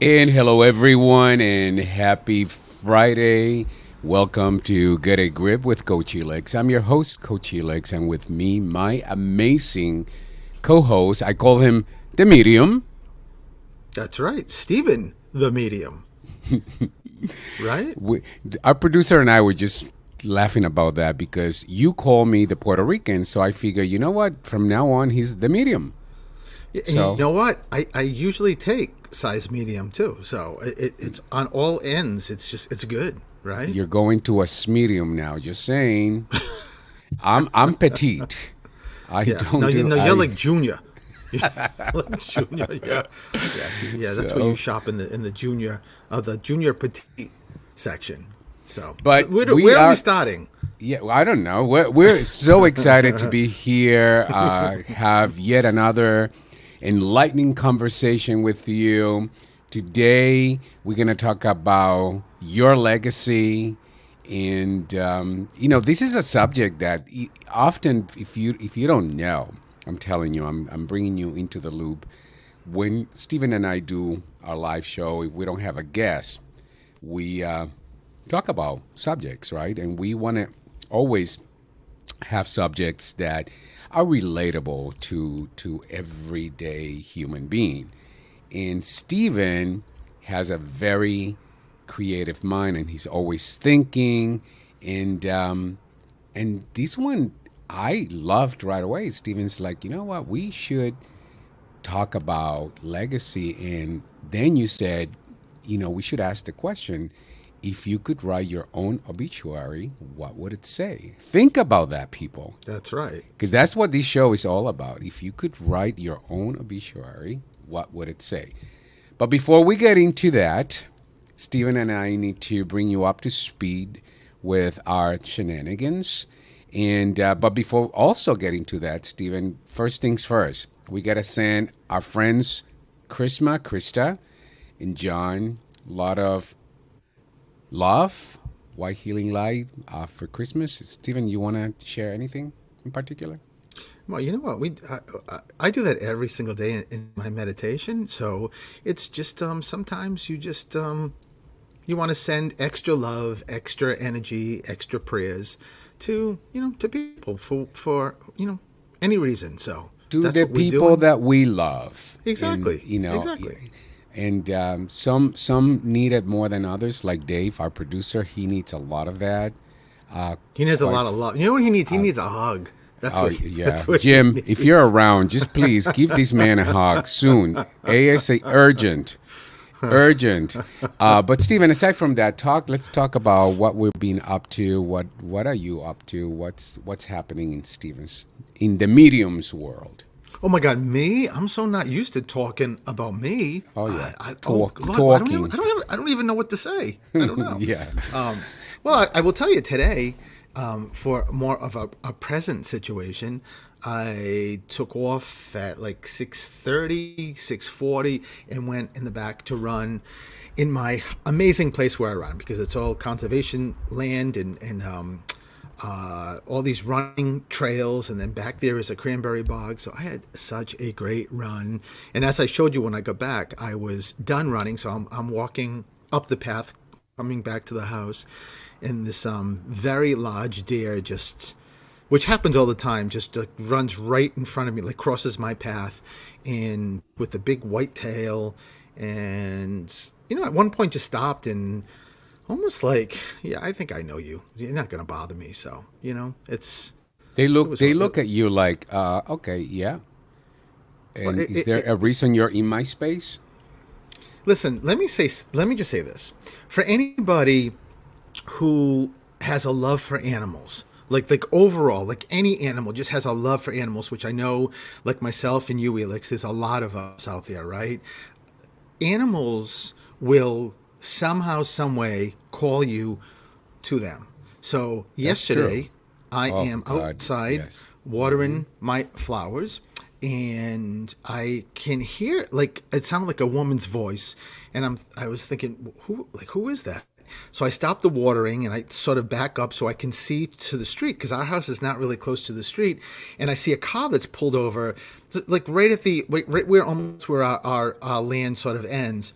And hello, everyone, and happy Friday. Welcome to Get a Grip with Coach Helix. I'm your host, Coach Helix, and with me, my amazing co host. I call him the medium. That's right, Stephen, the medium. Right? We, our producer and I were just laughing about that because you call me the Puerto Rican. So I figure, you know what? From now on, he's the medium. And So you know what? I usually take size medium too. So it's on all ends. It's good, right? you're going to a medium now. Just saying. I'm petite. I Yeah. don't No, do. you're like junior. Like junior, yeah. That's where So, you shop in the junior the junior petite section. So, but where are we starting? Yeah, well, I don't know. We're so excited to be here. Have yet another enlightening conversation with you. Today, we're going to talk about your legacy, and this is a subject that often, if you don't know, I'm telling you, I'm bringing you into the loop. When Stephen and I do our live show, if we don't have a guest, we talk about subjects, right? And we want to always have subjects that are relatable to everyday human being. And Steven has a very creative mind, and he's always thinking. And this one I loved right away. Steven's like, you know what? We should talk about legacy. And then you said, we should ask the question, if you could write your own obituary, what would it say? Think about that, people. That's right. Because that's what this show is all about. If you could write your own obituary, what would it say? But before we get into that, Stephen and I need to bring you up to speed with our shenanigans. And but before also getting to that, Stephen, first things first, we got to send our friends Krista, and John a lot of love, White Healing Light for Christmas. Stephen, you want to share anything in particular? Well, you know what? I do that every single day in my meditation. So it's just sometimes you just you want to send extra love, extra energy, extra prayers to to people for any reason. So To that's the what we're people doing. that we love. Exactly. And, Exactly. And some need it more than others. Like Dave, our producer, he needs a lot of that. He needs a Quite lot of love. You know what he needs? He needs a hug. That's Oh what. yeah, That's what Jim, he if needs. you're around, just please give this man a hug soon. ASA, urgent, urgent. But Stephen, aside from that, let's talk about what we've been up to. What are you up to? What's happening in the mediums world? Oh my God, me? I'm so not used to talking about me. Oh yeah, God, talking. I don't even know what to say. I don't know. Yeah. Well, I will tell you today, for more of a present situation, I took off at like 6:30, 6:40, and went in the back to run in my amazing place where I run, because it's all conservation land and all these running trails, and then back there is a cranberry bog. So I had such a great run. And as I showed you when I got back, I was done running. So I'm walking up the path, coming back to the house, and this very large deer which happens all the time, just runs right in front of me, like crosses my path, and with a big white tail. And, at one point just stopped and almost like, yeah, I think I know you. You're not going to bother me. So, it's... They it was- look at you like, okay, yeah. And is there a reason you're in my space? Listen, let me just say this. For anybody who has a love for animals, like overall, like any animal just has a love for animals, which I know, like myself and you, Elix, there's a lot of us out there, right? Animals will somehow, some way call you to them. So yesterday, I am God, outside yes. watering my flowers, and I can hear, like, it sounded like a woman's voice, and I was thinking, who is that? So I stop the watering and I sort of back up so I can see to the street, because our house is not really close to the street. And I see a car that's pulled over, like right where almost where our land sort of ends.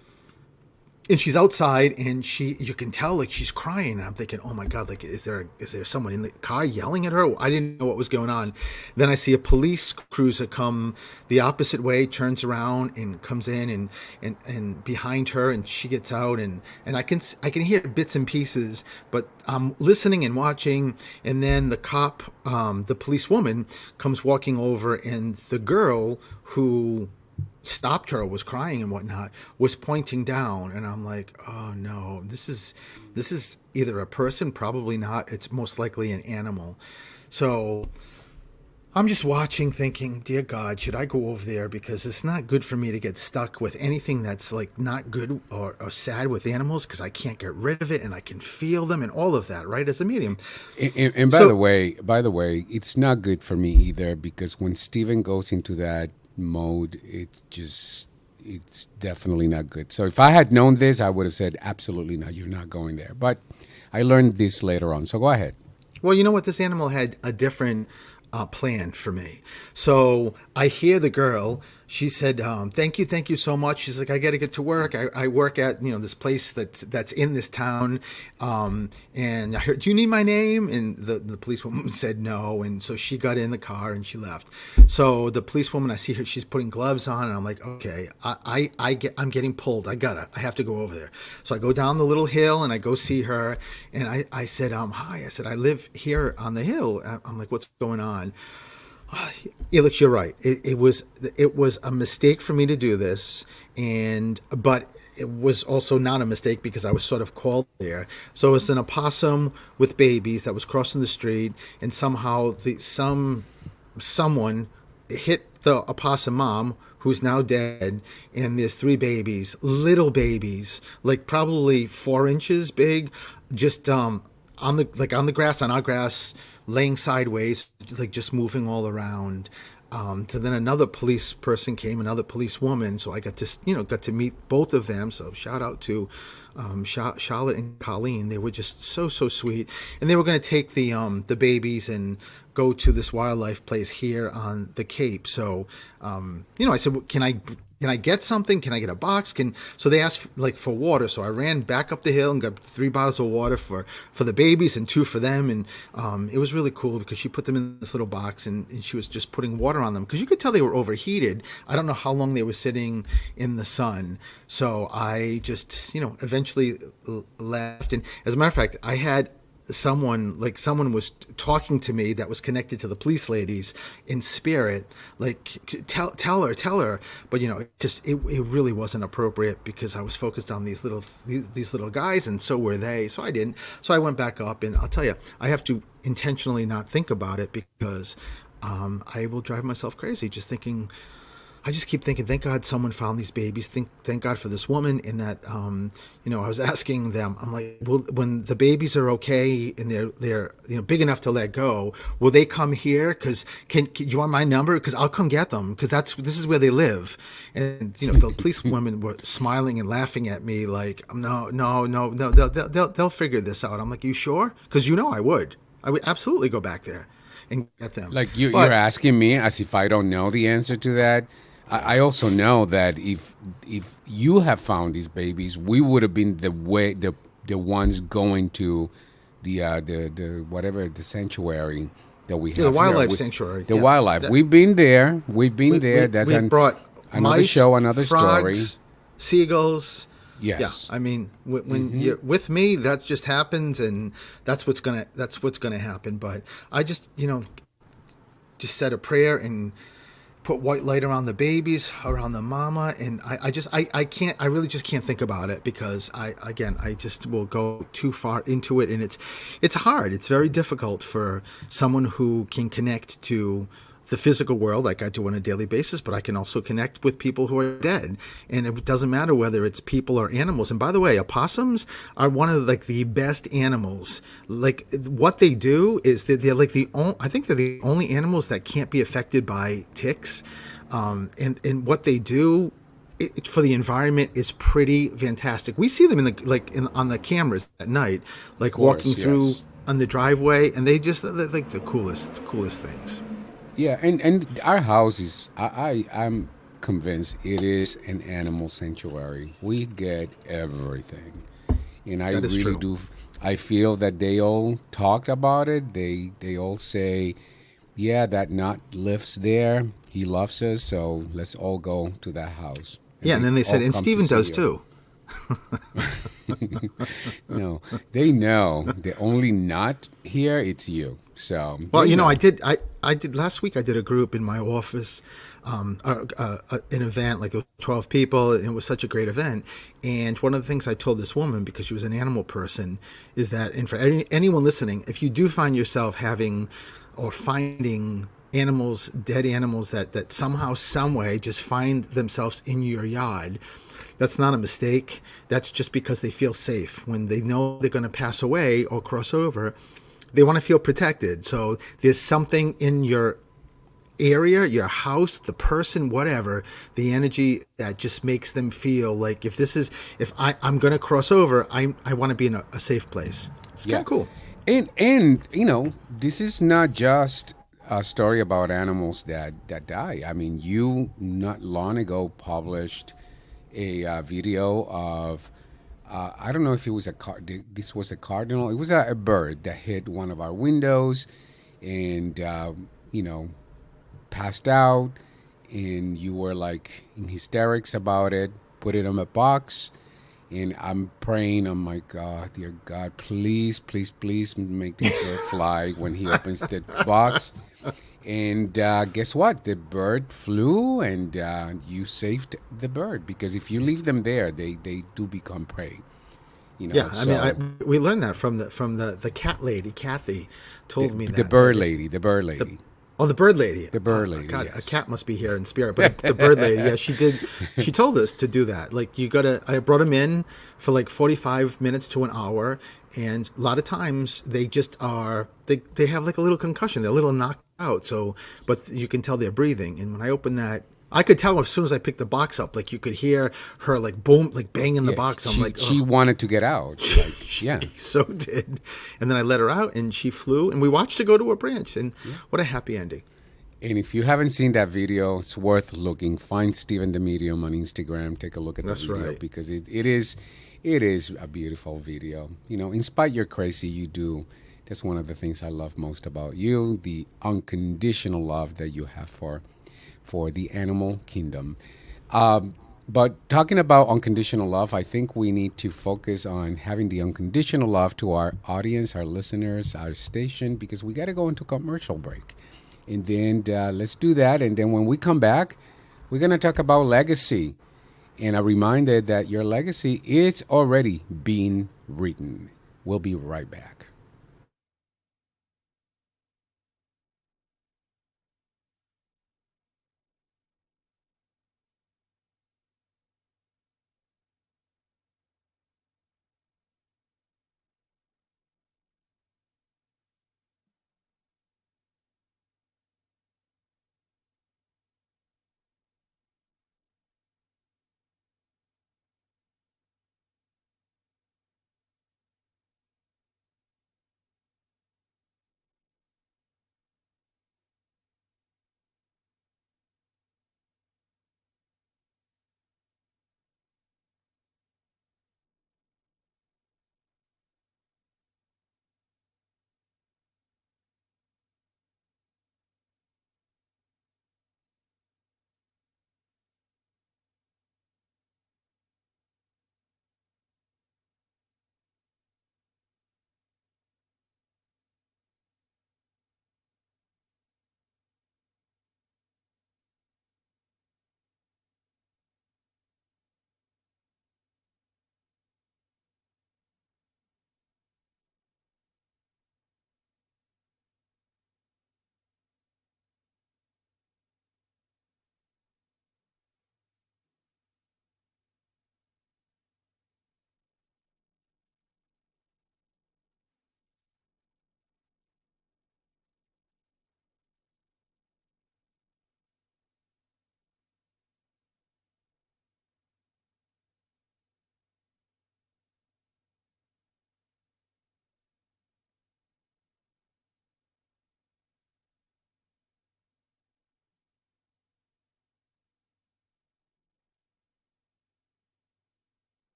and she's outside, and you can tell like she's crying, and I'm thinking, oh my god, like is there someone in the car yelling at her? I didn't know what was going on. Then I see a police cruiser come the opposite way, turns around and comes in, and behind her, and she gets out, and I can hear bits and pieces, but I'm listening and watching, and then the cop, the police woman, comes walking over, and the girl who stopped her, was crying and whatnot, was pointing down, and I'm like, oh no, this is either a person, probably not, it's most likely an animal. So I'm just watching thinking, dear God, should I go over there? Because it's not good for me to get stuck with anything that's like not good or sad with animals, because I can't get rid of it, and I can feel them and all of that, right, as a medium. And by the way, it's not good for me either, because when Steven goes into that mode, it's definitely not good. So if I had known this, I would have said absolutely not, you're not going there. But I learned this later on, so go ahead. Well, you know what, this animal had a different plan for me. So I hear the girl. She said, thank you so much. She's like, I got to get to work. I work at, this place that's in this town. And I heard, do you need my name? And the policewoman said no. And so she got in the car and she left. So the policewoman, I see her, she's putting gloves on, and I'm like, okay, I'm getting pulled. I have to go over there. So I go down the little hill and I go see her. And I said, hi. I said, I live here on the hill. I'm like, what's going on? Elix, you're right. It was a mistake for me to do this, but it was also not a mistake because I was sort of called there. So it's an opossum with babies that was crossing the street, and somehow someone hit the opossum mom, who's now dead, and there's 3 babies, little babies, like probably 4 inches big, just on the grass, on our grass, laying sideways, like just moving all around. So then another police person came, another police woman. So I got to meet both of them. So shout out to Charlotte and Colleen. They were just so sweet, and they were going to take the babies and go to this wildlife place here on the Cape. So I said, well, can I get something? Can I get a box? So they asked for water. So I ran back up the hill and got 3 bottles of water for the babies and 2 for them. And it was really cool because she put them in this little box, and she was just putting water on them because you could tell they were overheated. I don't know how long they were sitting in the sun. So I just, eventually left. And as a matter of fact, I had someone was talking to me that was connected to the police ladies in spirit, like tell her, but it really wasn't appropriate because I was focused on these little guys, and so were they. So I didn't. So I went back up, and I'll tell you, I have to intentionally not think about it because I will drive myself crazy just thinking. I just keep thinking, thank God someone found these babies. Thank God for this woman. And that, I was asking them, I'm like, well, when the babies are okay and they're big enough to let go, will they come here? Because can you want my number? Because I'll come get them. Because this is where they live. And the police women were smiling and laughing at me, like, no, they'll figure this out. I'm like, you sure? Because I would absolutely go back there and get them. Like you're asking me as if I don't know the answer to that. I also know that if you have found these babies, we would have been the ones going to the whatever the sanctuary that we have. The wildlife sanctuary. The wildlife. We've been there. That's brought another mice, show, another frogs, story. Seagulls. Yes. Yeah. I mean, when you're with me, that just happens, and that's what's gonna happen. But I just just said a prayer and put white light around the babies, around the mama, and I really just can't think about it because I just will go too far into it, and it's hard. It's very difficult for someone who can connect to the physical world like I do on a daily basis, but I can also connect with people who are dead, and it doesn't matter whether it's people or animals. And by the way, opossums are one of the best animals. Like what they do is they're like I think they're the only animals that can't be affected by ticks, and what they do for the environment is pretty fantastic. We see them on the cameras at night, walking through on the driveway, and they're like the coolest things. Yeah, and our house is I'm convinced it is an animal sanctuary. We get everything. And I That is really true. do. I feel that they all talked about it. They all say, yeah, that knot lives there. He loves us, so let's all go to that house. And Yeah, and they then they all said, and come to Steven see does you. too. No, they know the only knot here it's you. So Well, they I know. did. I did last week. I did a group in my office, an event like it was 12 people, and it was such a great event. And one of the things I told this woman, because she was an animal person, is that, and for anyone listening, if you do find yourself having or finding animals, dead animals that somehow, some way, just find themselves in your yard. That's not a mistake. That's just because they feel safe. When they know they're going to pass away or cross over, they want to feel protected. So there's something in your area, your house, the person, whatever, the energy that just makes them feel like if I'm going to cross over, I want to be in a safe place. It's kind Yeah. of cool. And this is not just a story about animals that die. I mean, you not long ago published a video of I don't know if it was this was a cardinal. It was a bird that hit one of our windows, and passed out, and you were like in hysterics about it. Put it on a box, and I'm praying, oh my God, dear God, please, please, please make this bird fly when he opens the box. And guess what? The bird flew, and you saved the bird, because if you leave them there, they do become prey. Yeah, I mean, So we learned that from the cat lady. Kathy told me the that bird if lady, the bird the lady, oh, the bird lady. the bird lady, God, a yes. cat must be here in spirit. But the bird lady, yeah, she did. She told us to do that. Like you gotta. I brought them in for like 45 minutes to an hour, and a lot of times they just are. They have like a little concussion. They're a little knocked out. So, but you can tell they're breathing. And when I opened that, I could tell as soon as I picked the box up. Like you could hear her like boom, like banging the Yeah, box. I'm she like, she oh. wanted to get out. Like, She yeah, so did. And then I let her out and she flew and we watched her go to a branch. And yeah. what a happy ending. And if you haven't seen that video, it's worth looking. Find Steven the Medium on Instagram. Take a look at the That's video, right. because it is a beautiful video. In spite you're crazy, you do. That's one of the things I love most about you, the unconditional love that you have for the animal kingdom. Um, but talking about unconditional love, I think we need to focus on having the unconditional love to our audience, our listeners, our station, because we got to go into commercial break. And then let's do that. And then when we come back, we're going to talk about legacy. And a reminder that your legacy is already being written. We'll be right back.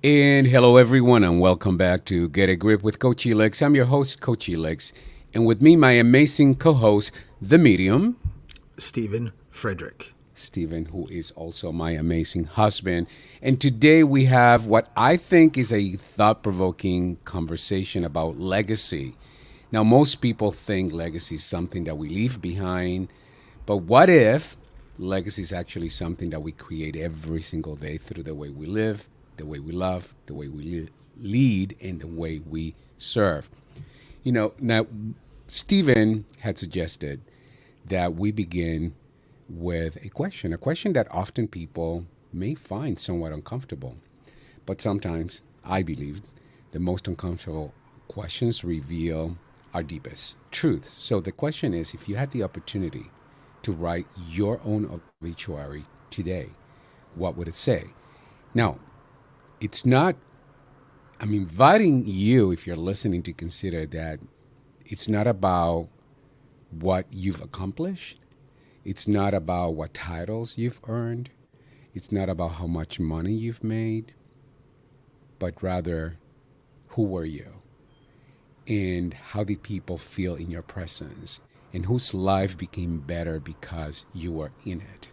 And hello, everyone, and welcome back to Get a Grip with Coach Elix. I'm your host, Coach Elix, and with me, my amazing co-host, the medium, Stephen Frederick. Stephen, who is also my amazing husband. And today we have what I think is a thought-provoking conversation about legacy. Now, most people think legacy is something that we leave behind, but what if legacy is actually something that we create every single day through the way we live, the way we love, the way we lead, and the way we serve? Now, Stephen had suggested that we begin with a question that often people may find somewhat uncomfortable. But sometimes, I believe, the most uncomfortable questions reveal our deepest truth. So the question is, if you had the opportunity to write your own obituary today, what would it say? Now, it's not, I'm inviting you, if you're listening, to consider that it's not about what you've accomplished. It's not about what titles you've earned. It's not about how much money you've made, but rather, who were you? And how did people feel in your presence? And whose life became better because you were in it?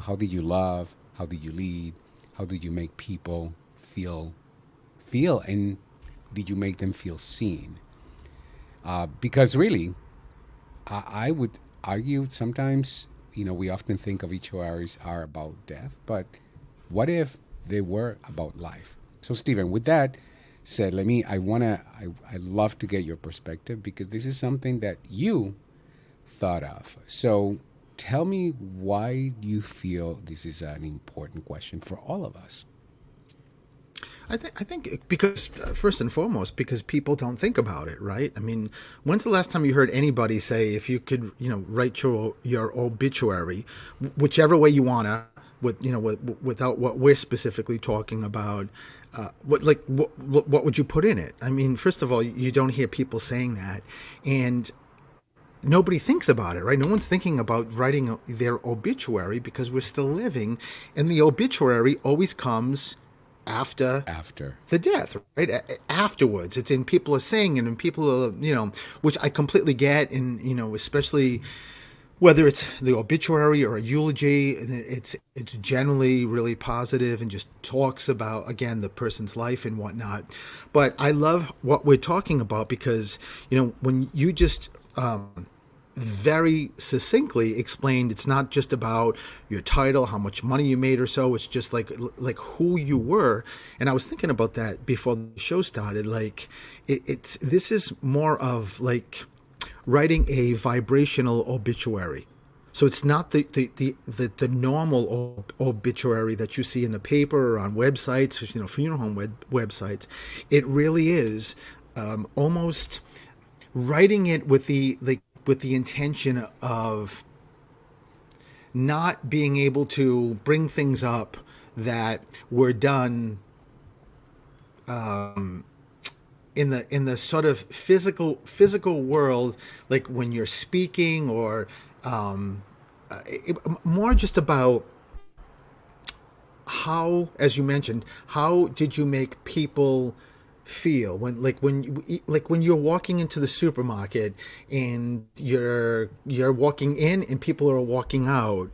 How did you love? How did you lead? How did you make people feel? And did you make them feel seen? Because really, I would argue sometimes, we often think obituaries are about death, but what if they were about life? So, Stephen, with that said, I love to get your perspective because this is something that you thought of. So, tell me why you feel this is an important question for all of us. I think because first and foremost, because people don't think about it, right? I mean, when's the last time you heard anybody say, if you could, write your obituary, whichever way you wanna, without what we're specifically talking about, what would you put in it? I mean, first of all, you don't hear people saying that, and nobody thinks about it, right? No one's thinking about writing their obituary because we're still living, and the obituary always comes after the death, right? Afterwards, it's in, people are saying it, and people are, which I completely get, and especially whether it's the obituary or a eulogy, it's generally really positive and just talks about, again, the person's life and whatnot. But I love what we're talking about because when you just very succinctly explained, it's not just about your title, how much money you made or so. It's just like who you were. And I was thinking about that before the show started. Like this is more of like writing a vibrational obituary. So it's not the normal obituary that you see in the paper or on websites, funeral home websites. It really is almost writing it with the intention of not being able to bring things up that were done in the sort of physical world, like when you're speaking, or more just about how, as you mentioned, how did you make people feel when you're walking into the supermarket and you're walking in and people are walking out?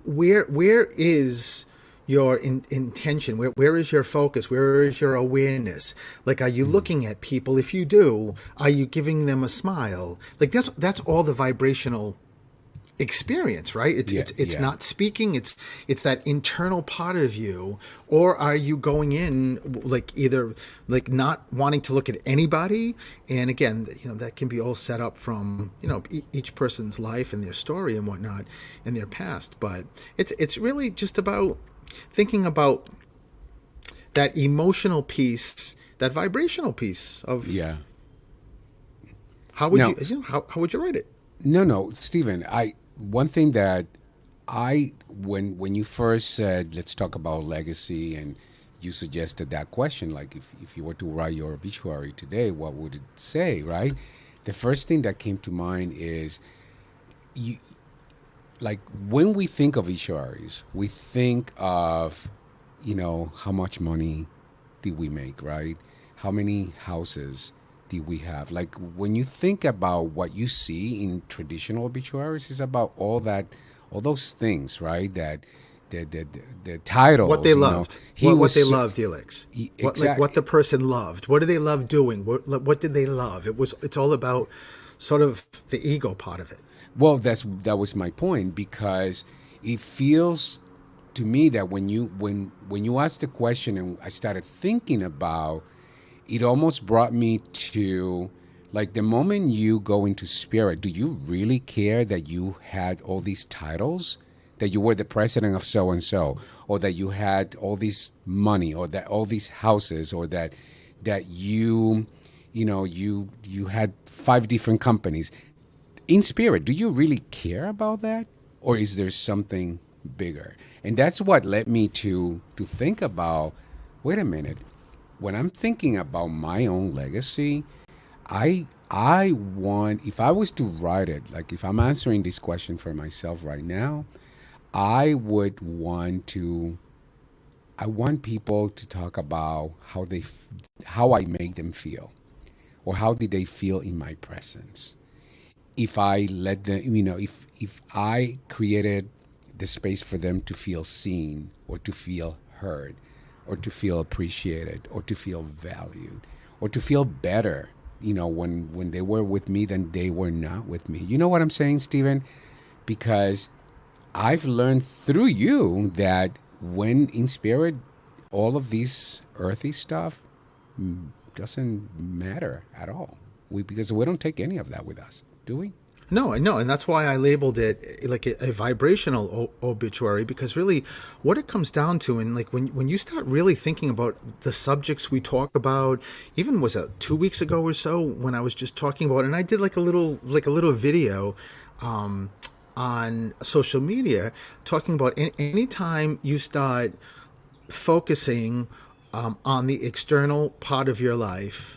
Where is your intention? Where is your focus? Where is your awareness? Like, are you looking at people? If you do, are you giving them a smile? Like, that's all the vibrational experience, right? It's not speaking, it's that internal part of you. Or are you going in like either like not wanting to look at anybody? And again, that can be all set up from each person's life and their story and whatnot and their past. But it's really just about thinking about that emotional piece, that vibrational piece of how would how would you write it? No, Stephen, one thing that when you first said, let's talk about legacy, and you suggested that question, like if you were to write your obituary today, what would it say, right? The first thing that came to mind is, like when we think of obituaries, we think of how much money did we make, right? How many houses did we have? Like when you think about what you see in traditional obituaries, it's about all those things, right? That the What titles, they loved, he what they was loved, Elix. What exactly. the person loved. What do they love doing? What did they love? It's all about sort of the ego part of it. Well, that was my point because it feels to me that when you asked the question and I started thinking about it, almost brought me to like the moment you go into spirit. Do you really care that you had all these titles, that you were the president of so and so, or that you had all this money, or that all these houses, or that you had five different companies? In spirit, do you really care about that, or is there something bigger? And that's what led me to think about. Wait a minute. When I'm thinking about my own legacy, I want, if I was to write it, like if I'm answering this question for myself right now, I would want to. I want people to talk about how I make them feel, or how did they feel in my presence. If I let them, if I created the space for them to feel seen, or to feel heard, or to feel appreciated, or to feel valued, or to feel better, when they were with me than they were not with me. You know what I'm saying, Stephen? Because I've learned through you that when in spirit, all of this earthy stuff doesn't matter at all. Because we don't take any of that with us, do we? No, I know, and that's why I labeled it like a vibrational obituary, because really what it comes down to, and like when you start really thinking about the subjects we talk about, even was it 2 weeks ago or so when I was just talking about, and I did like a little video on social media talking about anytime you start focusing on the external part of your life,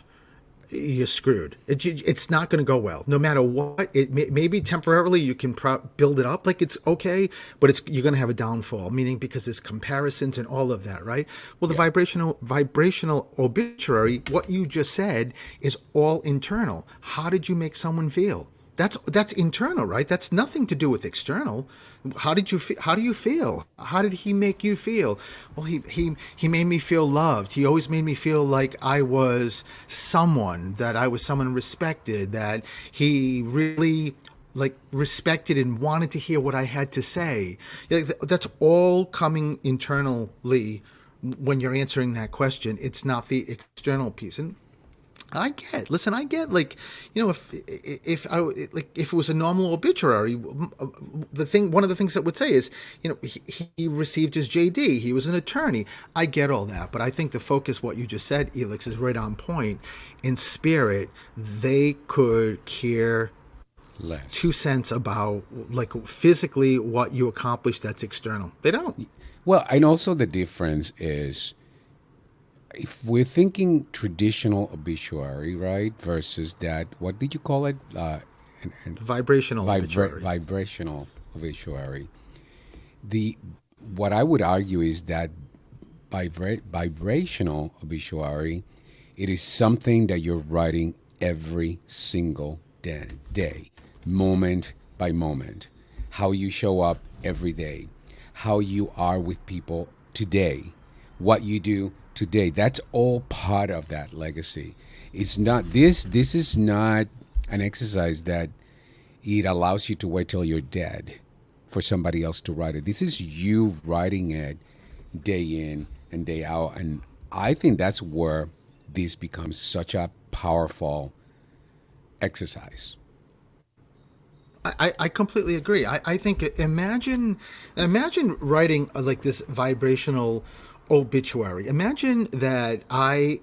you're screwed. It's not going to go well, no matter what. Maybe temporarily you can build it up, like it's okay, but you're going to have a downfall. Meaning because there's comparisons and all of that, right? Well, the Yeah. vibrational obituary, what you just said, is all internal. How did you make someone feel? That's internal, right? That's nothing to do with external. How did you how do you feel? How did he make you feel? Well, he made me feel loved. He always made me feel like I was someone, that I was someone respected, that he really like respected and wanted to hear what I had to say. Like, that's all coming internally when you're answering that question. It's not the external piece. And I get, like, if it was a normal obituary, one of the things that would say is, he received his JD, he was an attorney. I get all that, but I think the focus, what you just said, Elix, is right on point. In spirit, they could care Less. 2 cents about, like, physically what you accomplished that's external. They don't. Well, and also the difference is if we're thinking traditional obituary, right, versus that, what did you call it? Vibrational obituary. Vibrational obituary. The What I would argue is that vibrational obituary, it is something that you're writing every single day, moment by moment, how you show up every day, how you are with people today, what you do today. That's all part of that legacy. It's not this is not an exercise that it allows you to wait till you're dead for somebody else to write it. This is you writing it day in and day out. And I think that's where this becomes such a powerful exercise. I completely agree. I think imagine writing like this vibrational obituary. Imagine that I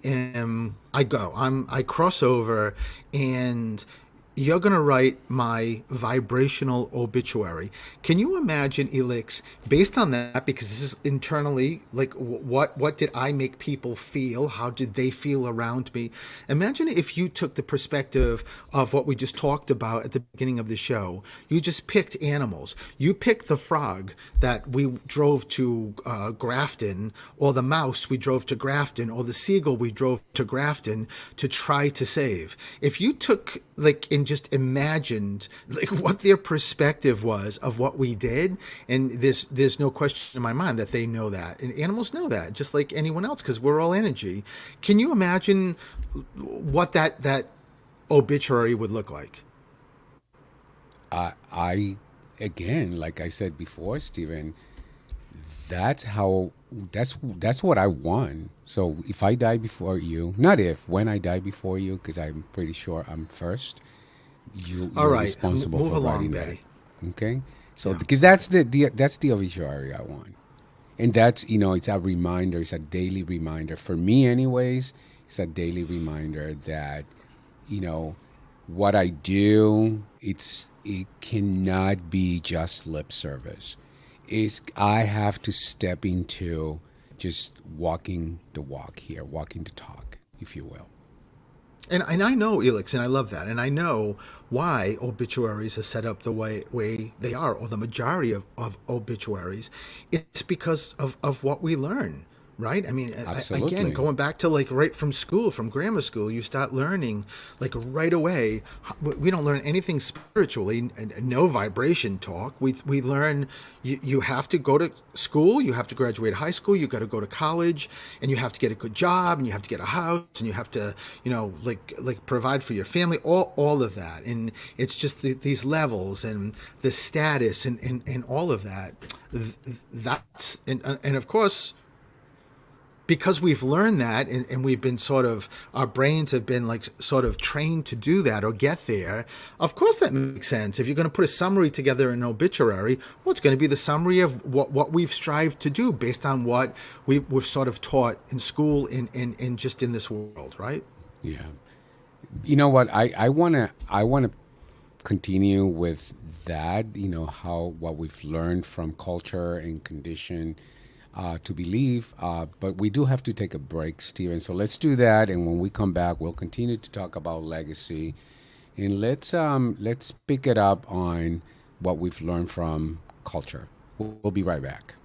cross over, and you're going to write my vibrational obituary. Can you imagine, Elix, based on that, because this is internally, like what did I make people feel? How did they feel around me? Imagine if you took the perspective of what we just talked about at the beginning of the show. You just picked animals. You picked the frog that we drove to Grafton, or the mouse we drove to Grafton, or the seagull we drove to Grafton to try to save. If you took like and just imagined like what their perspective was of what we did, and there's no question in my mind that they know that, and animals know that just like anyone else because we're all energy. Can you imagine what that obituary would look like? I again, like I said before, Stephen, that's how that's what I want. So if I die before you, not if, when I die before you, because I'm pretty sure I'm first. All You're right, responsible move for along, writing that. Betty. Okay, so Yeah. because that's the obituary I want, and that's it's a reminder. It's a daily reminder for me, anyways. It's a daily reminder that you know what I do. It cannot be just lip service. Is I have to step into just walking the walk here, walking the talk, if you will. And I know, Elix, and I love that. And I know why obituaries are set up the way they are, or the majority of obituaries. It's because of what we learn, right? I mean, again, Absolutely. going back to like right from school, from grammar school, you start learning like right away. We don't learn anything spiritually, and no vibration talk. We learn you have to go to school, you have to graduate high school, you got to go to college, and you have to get a good job, and you have to get a house, and you have to like provide for your family, all of that. And it's just these levels and the status and all of that. That's and of course, because we've learned that, and we've been sort of, our brains have been like sort of trained to do that or get there. Of course that makes sense. If you're going to put a summary together in an obituary, well, it's going to be the summary of what we've strived to do based on what we were sort of taught in school and just in this world, right? Yeah. You know what? I wanna continue with that. How what we've learned from culture and condition to believe. But we do have to take a break, Steven. So let's do that, and when we come back, we'll continue to talk about legacy, and let's pick it up on what we've learned from culture. We'll be right back.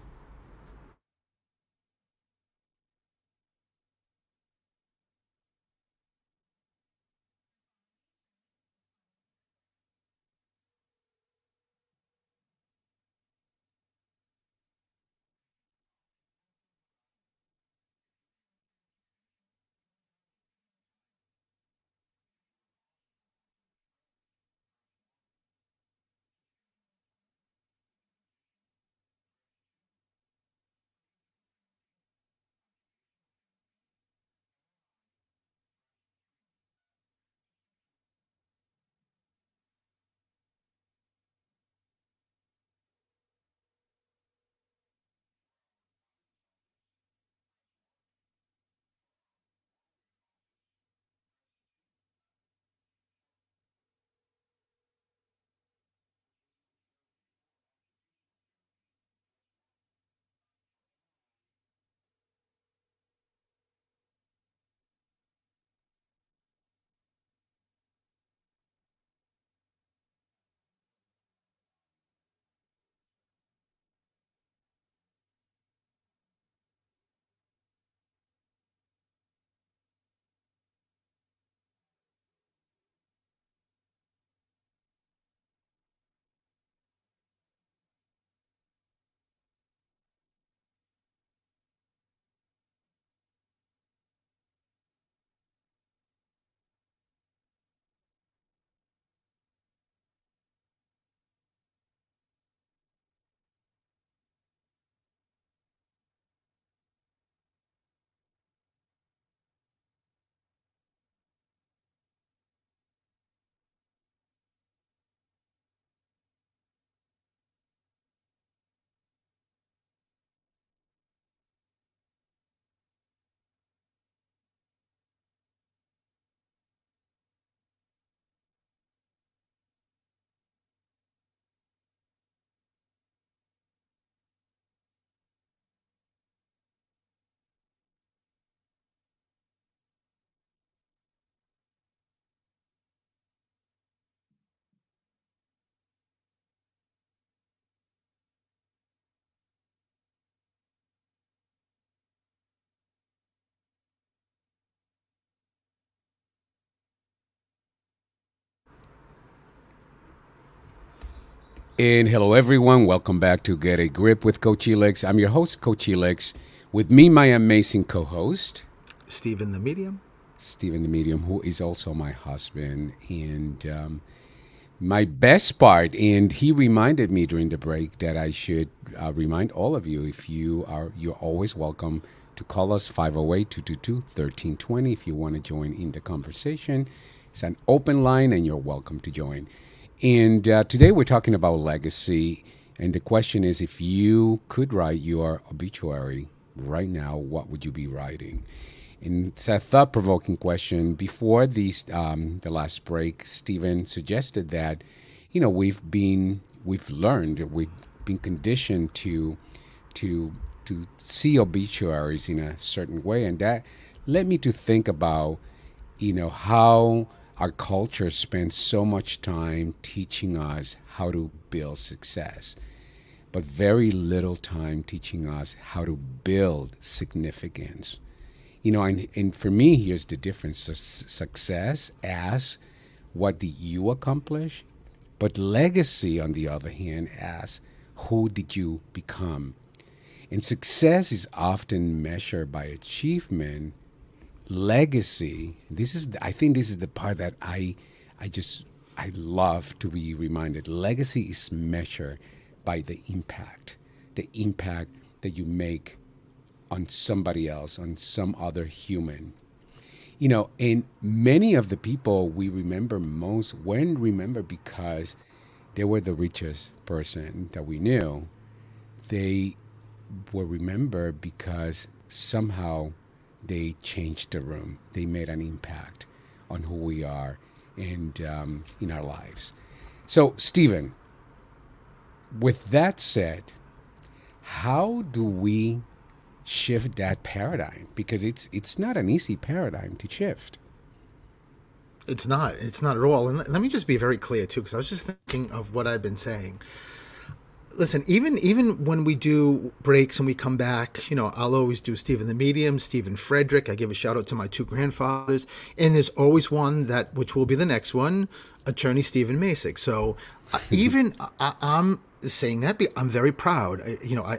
And hello, everyone. Welcome back to Get a Grip with Coach Helix. I'm your host, Coach Helix. With me, my amazing co host, Stephen the Medium. Stephen the Medium, who is also my husband and my best part. And he reminded me during the break that I should remind all of you you're always welcome to call us 508-222-1320 if you want to join in the conversation. It's an open line and you're welcome to join. And today we're talking about legacy. And the question is, if you could write your obituary right now, what would you be writing? And it's a thought-provoking question. Before the last break, Stephen suggested that, we've learned, we've been conditioned to see obituaries in a certain way, and that led me to think about, how our culture spends so much time teaching us how to build success, but very little time teaching us how to build significance. And for me, here's the difference. So success as what did you accomplish, but legacy, on the other hand, as who did you become? And success is often measured by achievement. Legacy, I think this is the part that I love to be reminded. Legacy is measured by the impact that you make on somebody else, on some other human. And many of the people we remember most weren't remembered because they were the richest person that we knew. They were remembered because somehow they changed the room. They made an impact on who we are and in our lives. So, Stephen, with that said, how do we shift that paradigm? Because it's not an easy paradigm to shift. It's not at all. And let me just be very clear too, because I was just thinking of what I've been saying. Listen, even when we do breaks and we come back, I'll always do Stephen the Medium, Stephen Frederick. I give a shout out to my two grandfathers, and there's always one which will be the next one, Attorney Stephen Masick. So I'm saying that I'm very proud.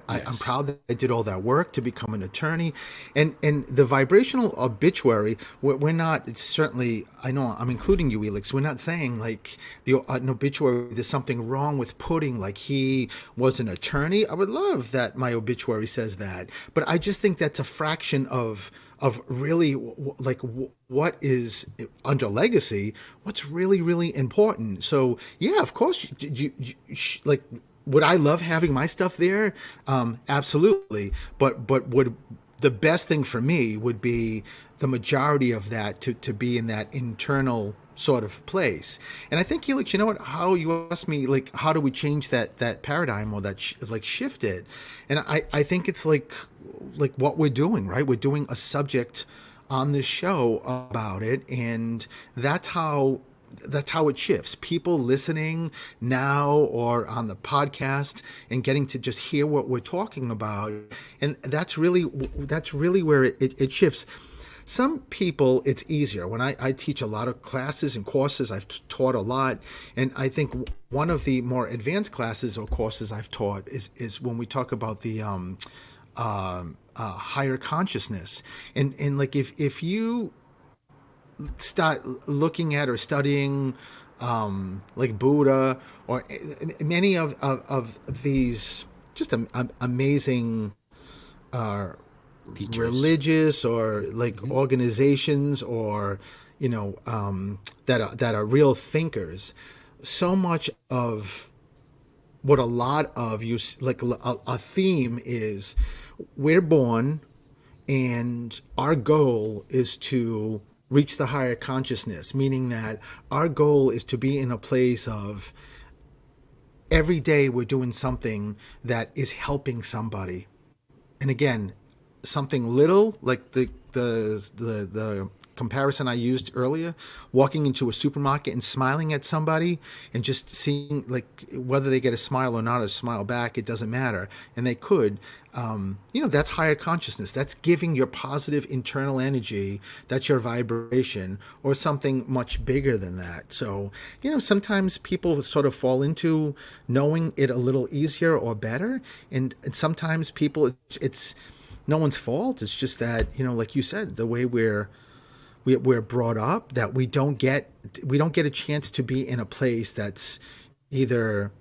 I'm proud that I did all that work to become an attorney, and the vibrational obituary. We're not certainly. I know I'm including you, Elix. We're not saying like an obituary. There's something wrong with putting like he was an attorney. I would love that my obituary says that, but I just think that's a fraction of really like what is under legacy, what's really, really important. So yeah, of course, like, would I love having my stuff there? Absolutely. But would the best thing for me would be the majority of that to be in that internal sort of place. And I think, Helix, you know what, how you asked me, like, how do we change that paradigm or that shift it? And I think it's like what we're doing, right? We're doing a subject on this show about it, and that's how it shifts. People listening now or on the podcast and getting to just hear what we're talking about, and that's really where it shifts. Some people, it's easier. When I teach a lot of classes and courses, I've taught a lot, and I think one of the more advanced classes or courses I've taught is when we talk about the higher consciousness, and like if you start looking at or studying like Buddha or many of these just amazing Teachers. religious or like organizations or that are real thinkers, so much of what a lot of you like a theme is, we're born and our goal is to reach the higher consciousness, meaning that our goal is to be in a place of every day we're doing something that is helping somebody. And again, something little like the comparison I used earlier, walking into a supermarket and smiling at somebody and just seeing like whether they get a smile or not, a smile back, it doesn't matter. And they could, that's higher consciousness. That's giving your positive internal energy. That's your vibration, or something much bigger than that. So, sometimes people sort of fall into knowing it a little easier or better. And sometimes people, it's no one's fault. It's just that, like you said, the way we're brought up, that we don't get a chance to be in a place that's either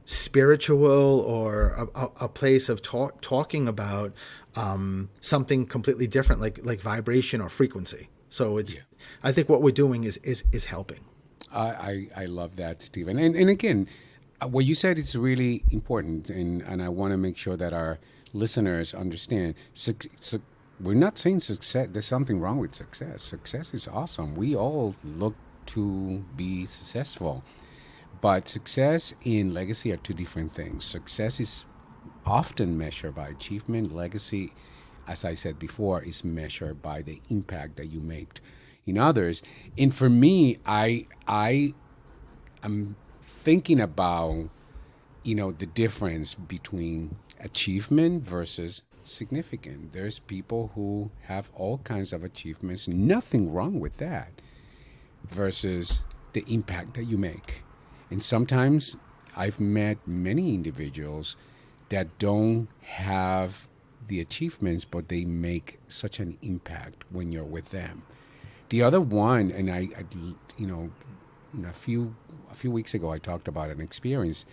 spiritual or a place of talking about something completely different, like vibration or frequency. So it's, yeah. I think what we're doing is helping. I love that, Stephen. And again, what you said is really important, and I want to make sure that our listeners understand. We're not saying success, there's something wrong with success. Success is awesome. We all look to be successful. But success and legacy are two different things. Success is often measured by achievement. Legacy, as I said before, is measured by the impact that you make in others. And for me, I am thinking about, the difference between achievement versus significant. There's people who have all kinds of achievements, nothing wrong with that, versus the impact that you make. And sometimes I've met many individuals that don't have the achievements, but they make such an impact when you're with them. The other one, and I a few weeks ago, I talked about an experience,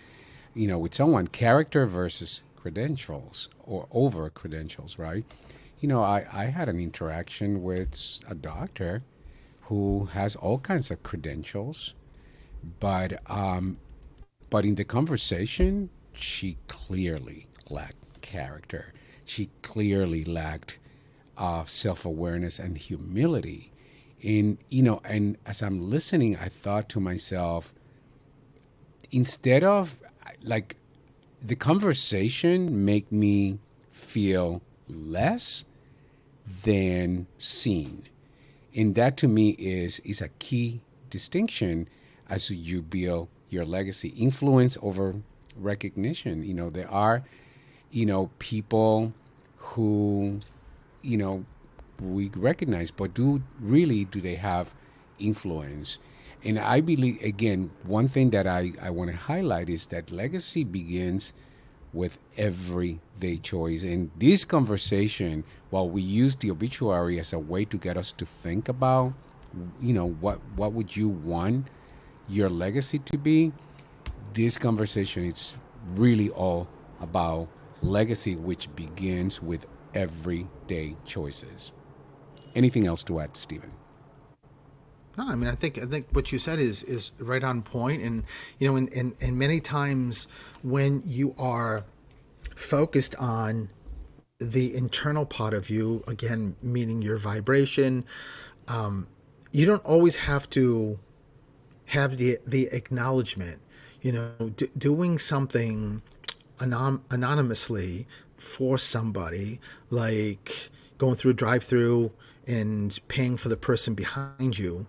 with someone, character versus credentials, or over credentials, right? I had an interaction with a doctor who has all kinds of credentials, but in the conversation, she clearly lacked character. She clearly lacked self-awareness and humility. And as I'm listening, I thought to myself, instead of the conversation make me feel less than seen. And that to me is a key distinction as you build your legacy. Influence over recognition. There are, people who, we recognize, but do they have influence? And I believe, again, one thing that I want to highlight is that legacy begins with everyday choice. And this conversation, while we use the obituary as a way to get us to think about, what would you want your legacy to be, this conversation is really all about legacy, which begins with everyday choices. Anything else to add, Stephen? No, I mean, I think what you said is right on point. And, and many times when you are focused on the internal part of you, again, meaning your vibration, you don't always have to have the acknowledgement. Doing something anonymously for somebody, like going through a drive-through and paying for the person behind you,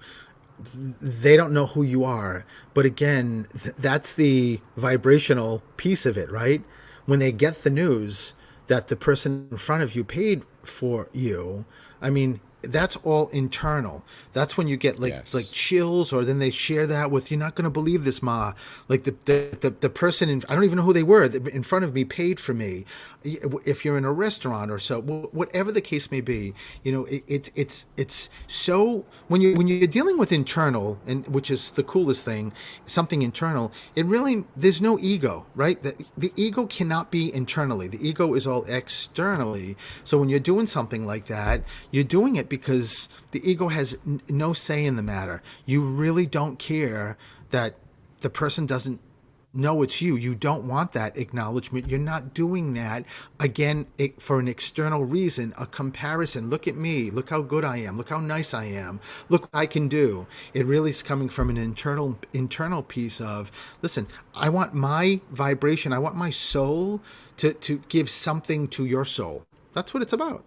they don't know who you are. But again, that's the vibrational piece of it, right? When they get the news that the person in front of you paid for you, I mean, that's all internal. That's when you get Yes. like chills, or then they share that with, you're not going to believe this, Ma. Like the person I don't even know who they were, in front of me paid for me. If you're in a restaurant or so, whatever the case may be, it's so when you're dealing with internal, and which is the coolest thing, something internal. It really, there's no ego, right? The ego cannot be internally. The ego is all externally. So when you're doing something like that, you're doing it because the ego has no say in the matter. You really don't care that the person doesn't know it's you. You don't want that acknowledgement. You're not doing that, again, for an external reason, a comparison. Look at me. Look how good I am. Look how nice I am. Look what I can do. It really is coming from an internal piece of, listen, I want my vibration, I want my soul to give something to your soul. That's what it's about.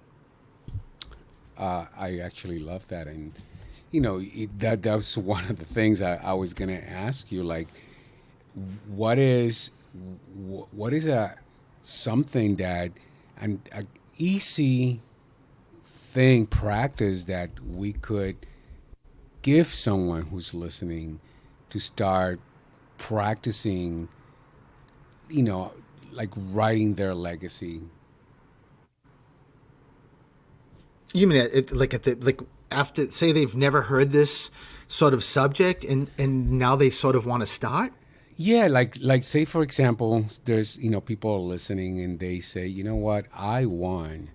I actually love that. And that was one of the things I was gonna ask you. Like, what is what is a something that an a easy thing practice that we could give someone who's listening to start practicing, you know, like writing their legacy. You mean like at the like after say they've never heard this sort of subject and now they sort of want to start? Yeah, like say for example, there's people are listening and they say, you know what, I want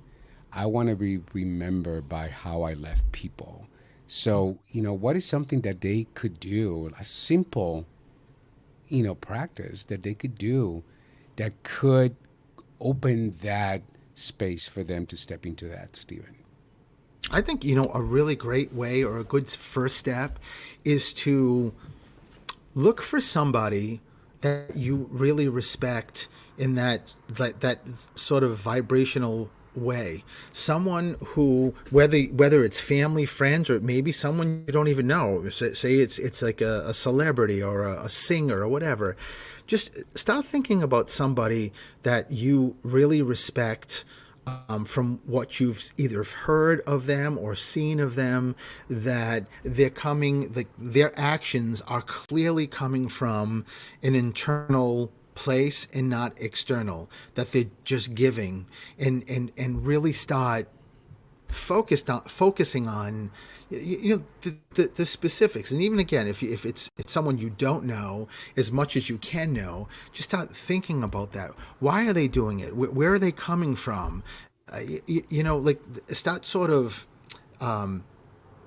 to be remembered by how I left people. So what is something that they could do, a simple practice that they could do that could open that space for them to step into that, Stephen. I think a really great way or a good first step is to look for somebody that you really respect in that sort of vibrational way. Someone who, whether it's family, friends, or maybe someone you don't even know. Say it's like a celebrity or a singer or whatever. Just start thinking about somebody that you really respect, from what you've either heard of them or seen of them, that their actions are clearly coming from an internal place and not external, that they're just giving, and really start focusing on the specifics. And even again, if it's someone you don't know as much as you can know, just start thinking about that. Why are they doing it? Where are they coming from? Like, start sort of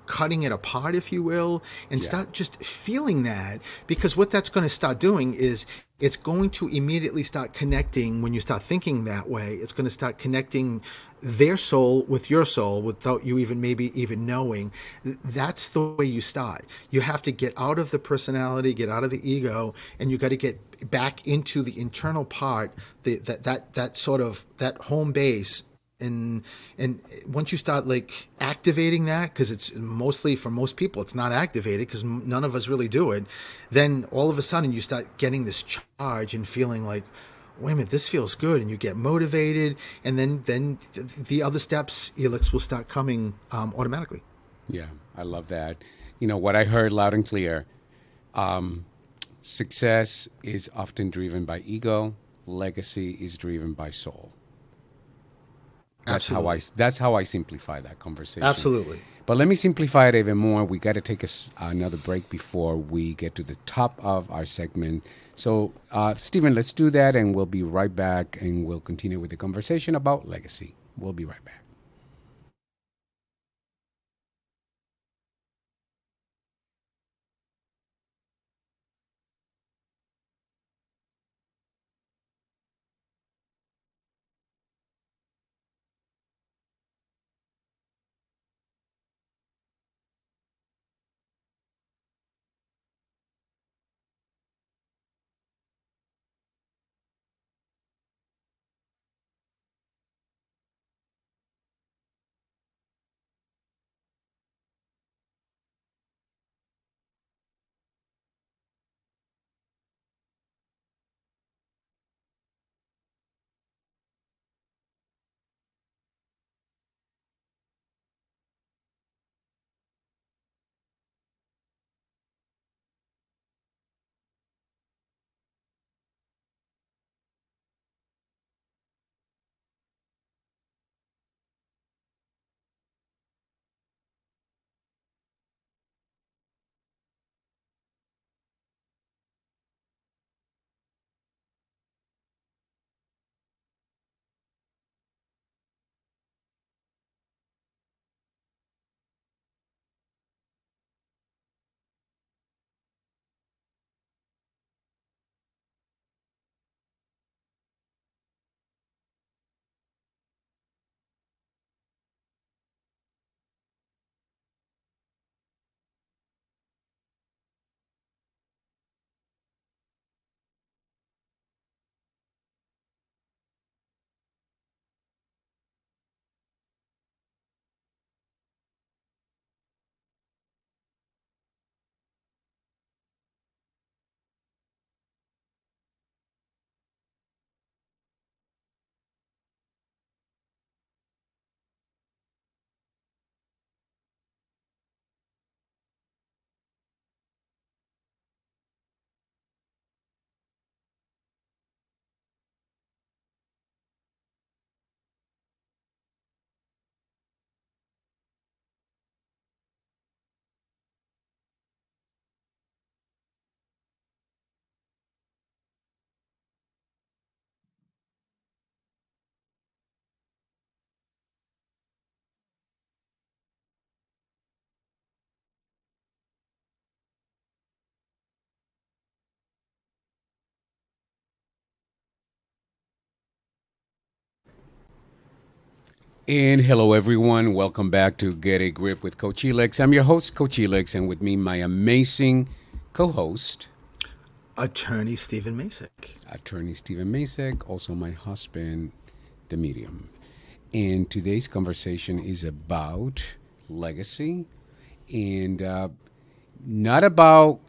cutting it apart, if you will, and Yeah. start just feeling that, because what that's going to start doing is it's going to immediately start connecting. When you start thinking that way, it's going to start connecting their soul with your soul without you even knowing. That's the way you start. You have to get out of the personality, get out of the ego, and you got to get back into the internal part, that sort of that home base. And once you start like activating that, because it's mostly, for most people it's not activated because none of us really do it, then all of a sudden you start getting this charge and feeling like, wait a minute, this feels good, and you get motivated, and then the other steps, Elix, will start coming automatically. Yeah, I love that. What I heard loud and clear, success is often driven by ego, legacy is driven by soul. Absolutely. That's how I simplify that conversation. Absolutely. But let me simplify it even more. We got to take another break before we get to the top of our segment. So, Stephen, let's do that, and we'll be right back, and we'll continue with the conversation about legacy. We'll be right back. And hello, everyone. Welcome back to Get a Grip with Coach Elix. I'm your host, Coach Elix, and with me, my amazing co host, Attorney Stephen Masick. Attorney Stephen Masick, also my husband, the medium. And today's conversation is about legacy and not about,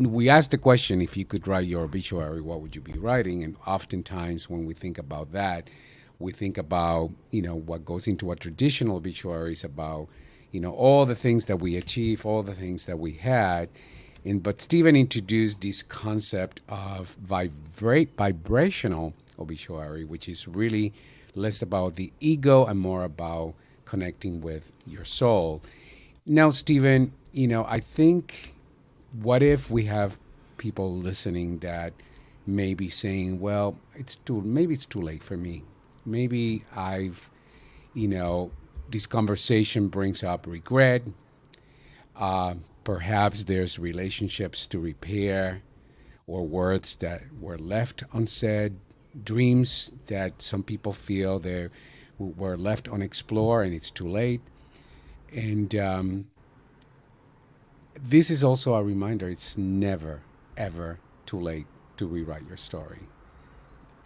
we asked the question, if you could write your obituary, what would you be writing? And oftentimes when we think about that, we think about, what goes into a traditional obituary is about, all the things that we achieve, all the things that we had. But Stephen introduced this concept of vibrational obituary, which is really less about the ego and more about connecting with your soul. Now, Stephen, I think, what if we have people listening that may be saying, well, maybe it's too late for me. Maybe this conversation brings up regret. Perhaps there's relationships to repair or words that were left unsaid, dreams that some people feel they were left unexplored and it's too late. And this is also a reminder, it's never, ever too late to rewrite your story.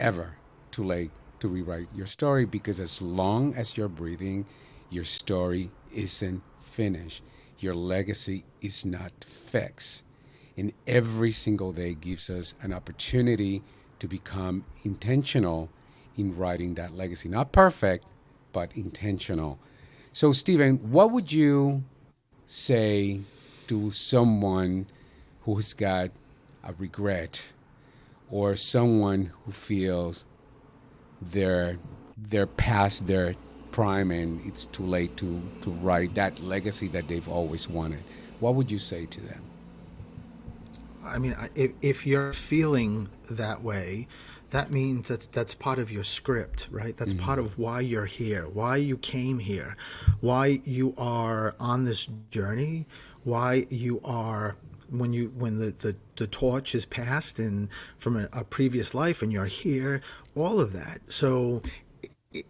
Ever too late to rewrite your story, because as long as you're breathing, your story isn't finished. Your legacy is not fixed. And every single day gives us an opportunity to become intentional in writing that legacy. Not perfect, but intentional. So, Stephen, what would you say to someone who's got a regret, or someone who feels they're past their prime and it's too late to write that legacy that they've always wanted? What would you say to them? I mean, if you're feeling that way, that means that's part of your script, right? That's part of why you're here, why you came here, why you are on this journey, why you are when the torch is passed and from a previous life and you're here, all of that. So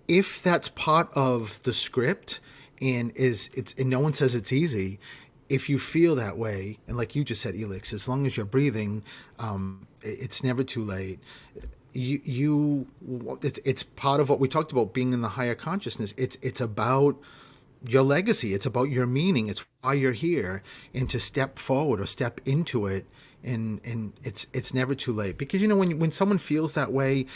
if that's part of the script and no one says it's easy, if you feel that way, and like you just said, Elix, as long as you're breathing, it's never too late. It's part of what we talked about, being in the higher consciousness. It's about your legacy. It's about your meaning. It's why you're here, and to step forward or step into it. And it's never too late, because when someone feels that way,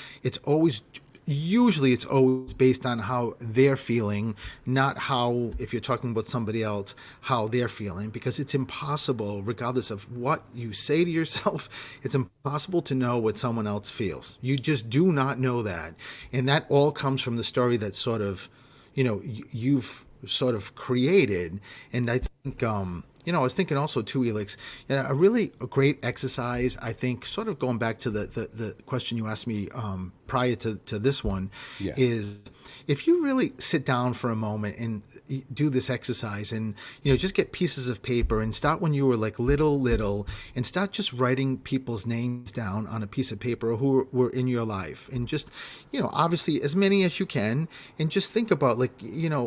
usually it's always based on how they're feeling, not how, if you're talking about somebody else, how they're feeling, because it's impossible, regardless of what you say to yourself, it's impossible to know what someone else feels. You just do not know that. And that all comes from the story that sort of, you've sort of created. And I think, I was thinking also too, Elix, a great exercise, I think, sort of going back to the question you asked me prior to this one, Yeah. is if you really sit down for a moment and do this exercise and, just get pieces of paper and start when you were like little, and start just writing people's names down on a piece of paper who were in your life, and just, obviously as many as you can, and just think about, like,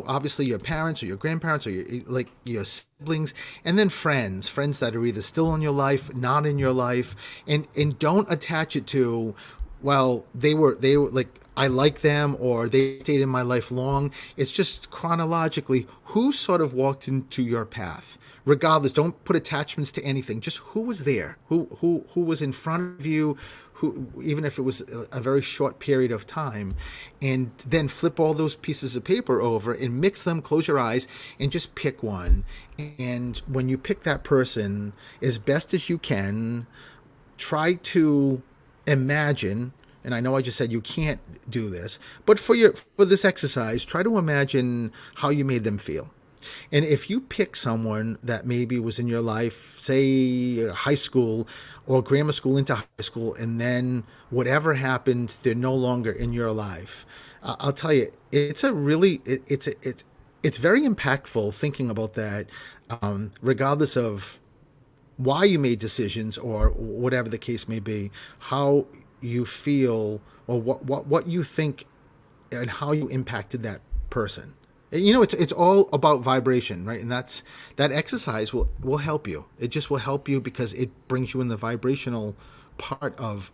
obviously your parents or your grandparents or your siblings, and then friends that are either still in your life, not in your life, and don't attach it to, well, they were like, I like them, or they stayed in my life long. It's just chronologically who sort of walked into your path. Regardless, don't put attachments to anything. Just who was there, who was in front of you, who, even if it was a very short period of time, and then flip all those pieces of paper over and mix them, close your eyes, and just pick one. And when you pick that person, as best as you can, try to imagine, and I know I just said you can't do this, but for this exercise, try to imagine how you made them feel. And if you pick someone that maybe was in your life, say high school or grammar school into high school, and then whatever happened, they're no longer in your life, I'll tell you, it's very impactful thinking about that, regardless of why you made decisions or whatever the case may be, how you feel or what you think and how you impacted that person. You know, it's all about vibration, right? And that exercise will help you. It just will help you because it brings you in the vibrational part of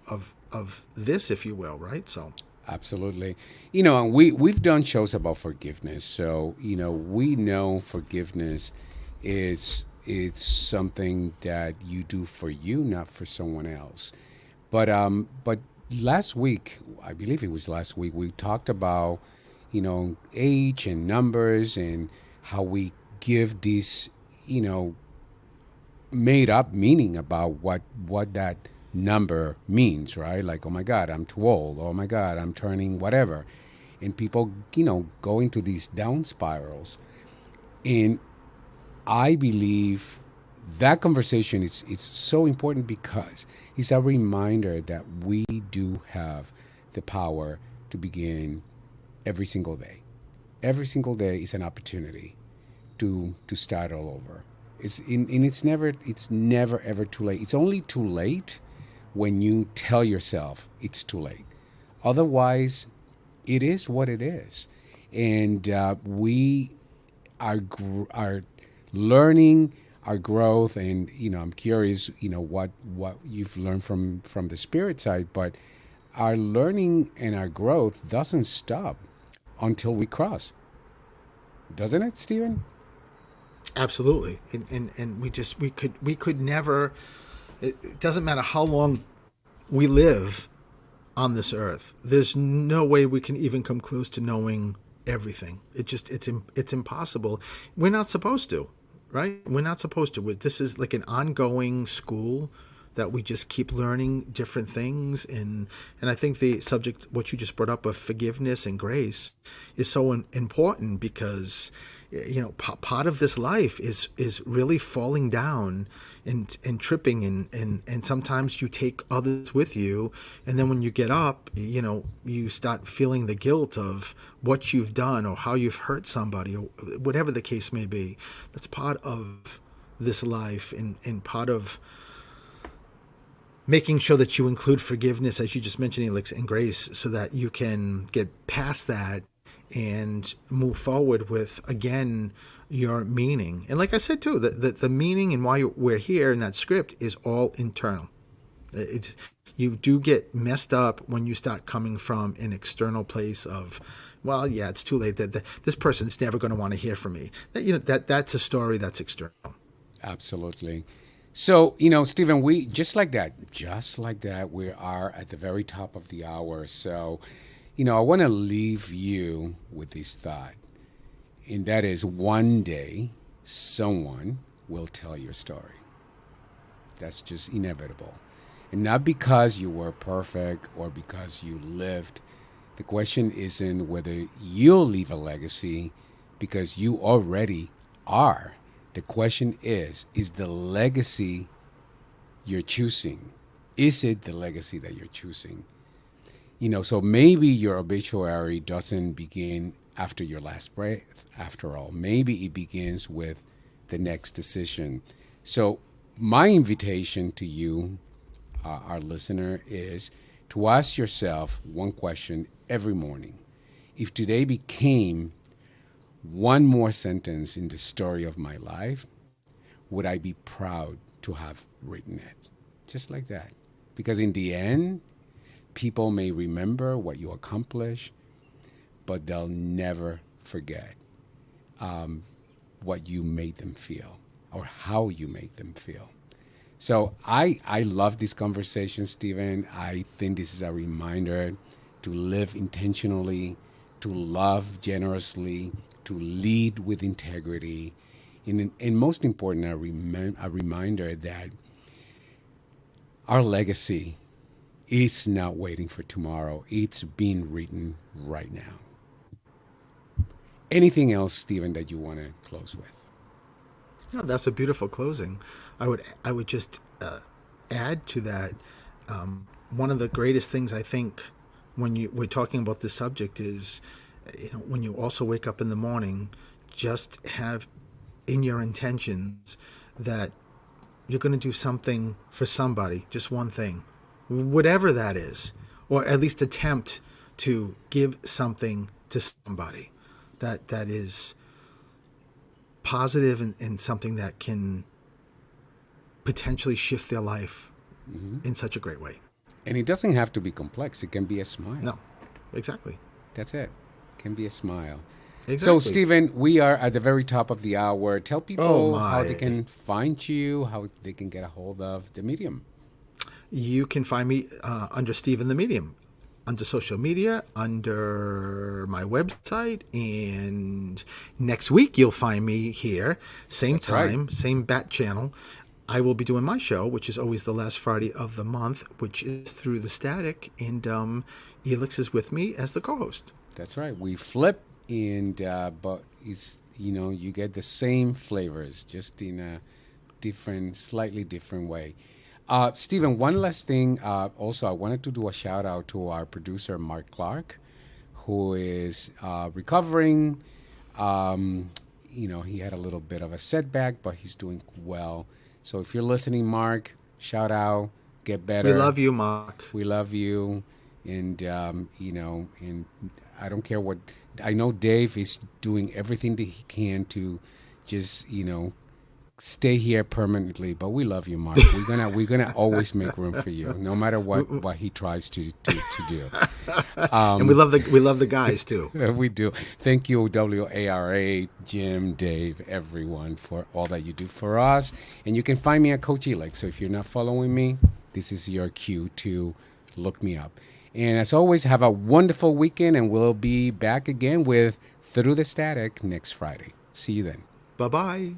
this, if you will, right? So Absolutely. You know, and we've done shows about forgiveness. So, you know, we know forgiveness is it's something that you do for you, not for someone else. But last week, I believe it was last week, we talked about, you know, age and numbers and how we give these, you know, made up meaning about what that number means, right? Like, oh my God, I'm too old. Oh my God, I'm turning whatever, and people, you know, go into these down spirals. And I believe that conversation is it's so important because it's a reminder that we do have the power to begin every single day. Every single day is an opportunity to start all over. And it's never ever too late. It's only too late when you tell yourself it's too late. Otherwise, it is what it is, and we are learning our growth. And you know, I'm curious, you know, what you've learned from the spirit side, but our learning and our growth doesn't stop until we cross, doesn't it, Stephen? absolutely, and we could never. It doesn't matter how long we live on this earth. There's no way we can even come close to knowing everything. It's impossible. We're not supposed to, right? We're not supposed to. This is like an ongoing school that we just keep learning different things. And I think the subject, what you just brought up of forgiveness and grace, is so important because, you know, part of this life is really falling down and tripping, and sometimes you take others with you, and then when you get up, you know, you start feeling the guilt of what you've done or how you've hurt somebody or whatever the case may be. That's part of this life, and part of making sure that you include forgiveness, as you just mentioned, Alex, and grace, so that you can get past that and move forward with, again, your meaning. And like I said too, the meaning and why we're here in that script is all internal. You do get messed up when you start coming from an external place of, well, yeah, it's too late. That this person's never going to want to hear from me. That's a story that's external. Absolutely. So, you know, Stephen, we just like that, we are at the very top of the hour. So, you know, I want to leave you with this thought, and that is one day someone will tell your story. That's just inevitable. And not because you were perfect or because you lived. The question isn't whether you'll leave a legacy, because you already are. The question is the legacy you're choosing, is it the legacy that you're choosing? You know, so maybe your obituary doesn't begin after your last breath, after all. Maybe it begins with the next decision. So my invitation to you, our listener, is to ask yourself one question every morning. If today became one more sentence in the story of my life, would I be proud to have written it? Just like that. Because in the end, people may remember what you accomplish, but they'll never forget what you made them feel or how you made them feel. So I love this conversation, Stephen. I think this is a reminder to live intentionally, to love generously, to lead with integrity, and most important, a reminder that our legacy is not waiting for tomorrow. It's being written right now. Anything else, Stephen, that you want to close with? No, that's a beautiful closing. I would just add to that. One of the greatest things I think when we're talking about this subject is, you know, when you also wake up in the morning, just have in your intentions that you're going to do something for somebody, just one thing, whatever that is, or at least attempt to give something to somebody that is positive and something that can potentially shift their life in such a great way. And it doesn't have to be complex. It can be a smile. No, exactly. That's it. It can be a smile. Exactly. So, Stephen, we are at the very top of the hour. Tell people how they my. can find you, how they can get a hold of the medium. You can find me under Stephen the Medium, under social media, under my website, and next week you'll find me here, same That's time, right. same bat channel. I will be doing my show, which is always the last Friday of the month, which is Through the Static, and Elix is with me as the co-host. That's right. We flip, and but it's you get the same flavors, just in a different, slightly different way. Stephen, one last thing. Also, I wanted to do a shout out to our producer Mark Clark, who is recovering. He had a little bit of a setback, but he's doing well. So if you're listening, Mark, shout out, get better. We love you, Mark. We love you, and and I don't care what. I know Dave is doing everything that he can to just stay here permanently, but we love you, Mark. We're gonna always make room for you, no matter what he tries to do. And we love the guys too. We do. Thank you, WARA, Jim, Dave, everyone, for all that you do for us. And you can find me at Coach Elix. So if you're not following me, this is your cue to look me up. And as always, have a wonderful weekend, and we'll be back again with Through the Static next Friday. See you then. Bye-bye.